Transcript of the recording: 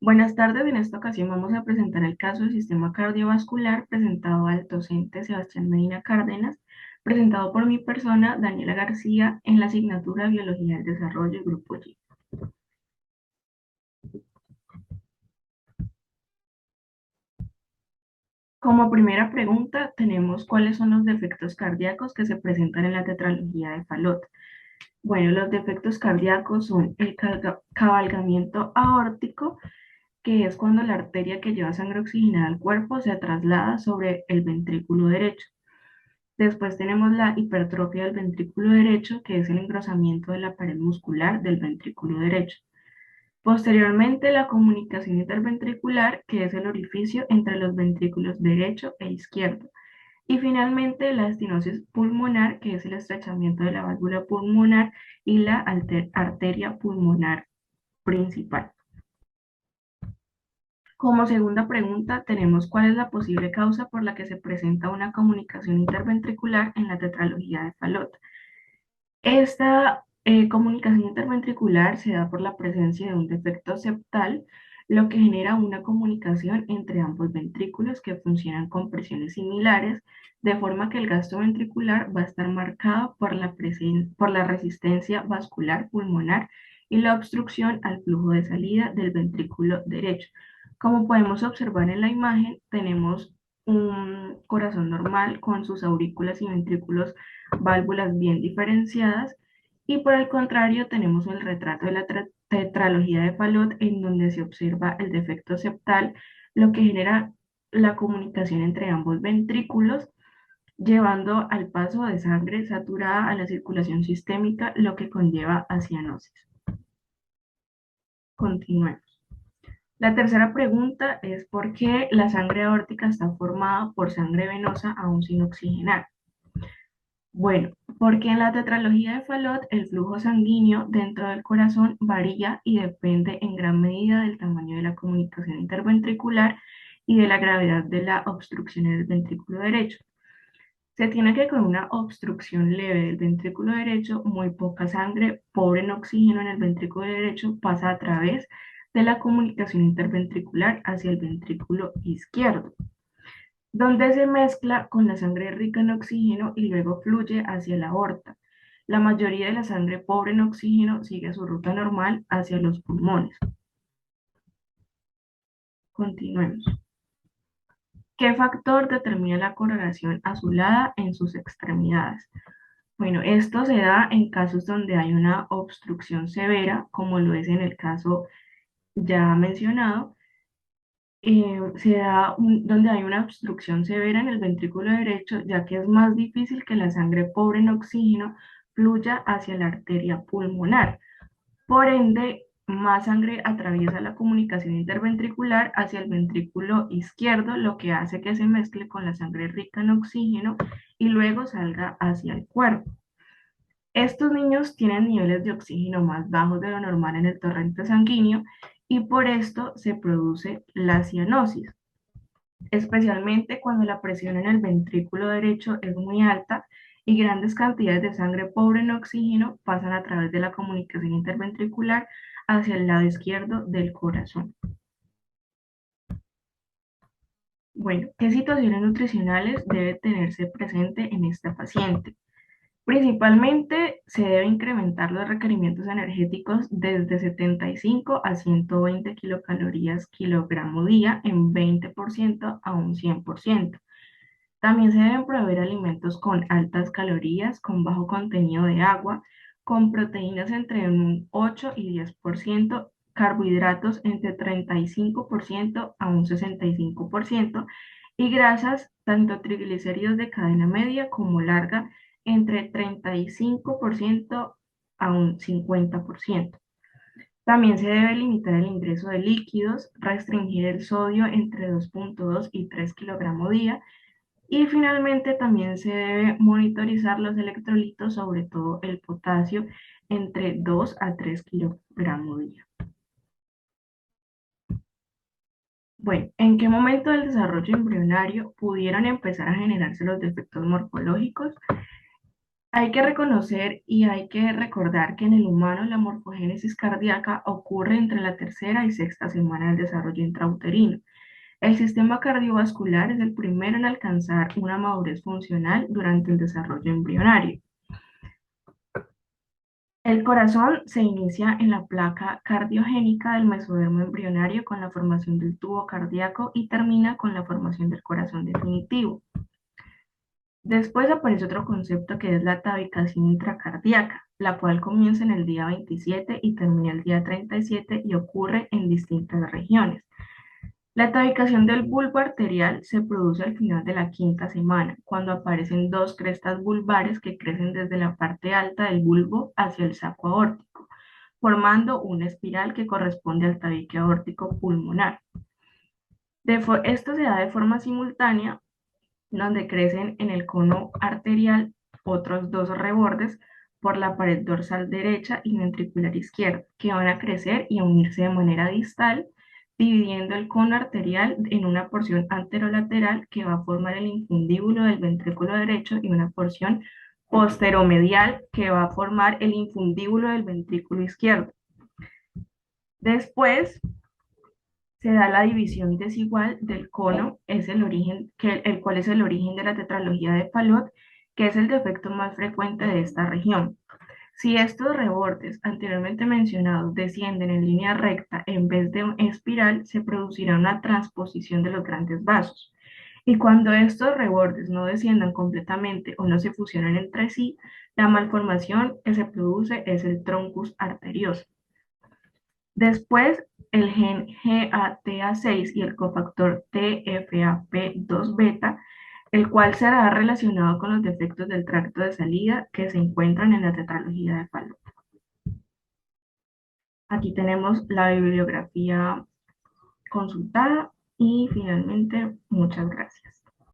Buenas tardes, en esta ocasión vamos a presentar el caso del sistema cardiovascular presentado al docente Sebastián Medina Cárdenas, presentado por mi persona, Daniela García, en la asignatura Biología del Desarrollo, Grupo G. Como primera pregunta, tenemos cuáles son los defectos cardíacos que se presentan en la tetralogía de Fallot. Bueno, los defectos cardíacos son el cabalgamiento aórtico, que es cuando la arteria que lleva sangre oxigenada al cuerpo se traslada sobre el ventrículo derecho. Después tenemos la hipertrofia del ventrículo derecho, que es el engrosamiento de la pared muscular del ventrículo derecho. Posteriormente, la comunicación interventricular, que es el orificio entre los ventrículos derecho e izquierdo. Y finalmente, la estenosis pulmonar, que es el estrechamiento de la válvula pulmonar y la arteria pulmonar principal. Como segunda pregunta, tenemos cuál es la posible causa por la que se presenta una comunicación interventricular en la tetralogía de Fallot. Esta comunicación interventricular se da por la presencia de un defecto septal, lo que genera una comunicación entre ambos ventrículos que funcionan con presiones similares, de forma que el gasto ventricular va a estar marcado por por la resistencia vascular pulmonar y la obstrucción al flujo de salida del ventrículo derecho. Como podemos observar en la imagen, tenemos un corazón normal con sus aurículas y ventrículos, válvulas bien diferenciadas, y por el contrario tenemos el retrato de la tetralogía de Fallot en donde se observa el defecto septal, lo que genera la comunicación entre ambos ventrículos, llevando al paso de sangre saturada a la circulación sistémica, lo que conlleva a cianosis. Continuemos. La tercera pregunta es ¿por qué la sangre aórtica está formada por sangre venosa aún sin oxigenar? Bueno, porque en la tetralogía de Fallot el flujo sanguíneo dentro del corazón varía y depende en gran medida del tamaño de la comunicación interventricular y de la gravedad de la obstrucción en el ventrículo derecho. Se tiene que con una obstrucción leve del ventrículo derecho, muy poca sangre pobre en oxígeno en el ventrículo derecho pasa a través de la comunicación interventricular hacia el ventrículo izquierdo, donde se mezcla con la sangre rica en oxígeno y luego fluye hacia la aorta. La mayoría de la sangre pobre en oxígeno sigue su ruta normal hacia los pulmones. Continuemos. ¿Qué factor determina la coloración azulada en sus extremidades? Bueno, esto se da en casos donde hay una obstrucción severa, como lo es en el caso ya mencionado. Se da donde hay una obstrucción severa en el ventrículo derecho, ya que es más difícil que la sangre pobre en oxígeno fluya hacia la arteria pulmonar. Por ende, más sangre atraviesa la comunicación interventricular hacia el ventrículo izquierdo, lo que hace que se mezcle con la sangre rica en oxígeno y luego salga hacia el cuerpo. Estos niños tienen niveles de oxígeno más bajos de lo normal en el torrente sanguíneo y por esto se produce la cianosis, especialmente cuando la presión en el ventrículo derecho es muy alta y grandes cantidades de sangre pobre en oxígeno pasan a través de la comunicación interventricular hacia el lado izquierdo del corazón. Bueno, ¿qué situaciones nutricionales debe tenerse presente en esta paciente? Principalmente se debe incrementar los requerimientos energéticos desde 75 a 120 kilocalorías kilogramo día en 20% a un 100%. También se deben proveer alimentos con altas calorías, con bajo contenido de agua, con proteínas entre un 8 y 10%, carbohidratos entre 35% a un 65% y grasas, tanto triglicéridos de cadena media como larga, entre 35% a un 50%. También se debe limitar el ingreso de líquidos, restringir el sodio entre 2,2 y 3 kilogramos día y finalmente también se debe monitorizar los electrolitos, sobre todo el potasio, entre 2 a 3 kilogramos día. Bueno, ¿en qué momento del desarrollo embrionario pudieron empezar a generarse los defectos morfológicos? Hay que reconocer y hay que recordar que en el humano la morfogénesis cardíaca ocurre entre la tercera y sexta semana del desarrollo intrauterino. El sistema cardiovascular es el primero en alcanzar una madurez funcional durante el desarrollo embrionario. El corazón se inicia en la placa cardiogénica del mesodermo embrionario con la formación del tubo cardíaco y termina con la formación del corazón definitivo. Después aparece otro concepto que es la tabicación intracardíaca, la cual comienza en el día 27 y termina el día 37 y ocurre en distintas regiones. La tabicación del bulbo arterial se produce al final de la quinta semana, cuando aparecen dos crestas bulbares que crecen desde la parte alta del bulbo hacia el saco aórtico, formando una espiral que corresponde al tabique aórtico pulmonar. Esto se da de forma simultánea, donde crecen en el cono arterial otros dos rebordes por la pared dorsal derecha y ventricular izquierda, que van a crecer y a unirse de manera distal, dividiendo el cono arterial en una porción anterolateral que va a formar el infundíbulo del ventrículo derecho y una porción posteromedial que va a formar el infundíbulo del ventrículo izquierdo. Después se da la división desigual del cono, es el origen, el cual es el origen de la tetralogía de Fallot, que es el defecto más frecuente de esta región. Si estos rebordes anteriormente mencionados descienden en línea recta en vez de en espiral, se producirá una transposición de los grandes vasos. Y cuando estos rebordes no desciendan completamente o no se fusionen entre sí, la malformación que se produce es el troncus arterioso. Después, el gen GATA6 y el cofactor TFAP2 beta, el cual será relacionado con los defectos del tracto de salida que se encuentran en la tetralogía de Fallot. Aquí tenemos la bibliografía consultada y finalmente, muchas gracias.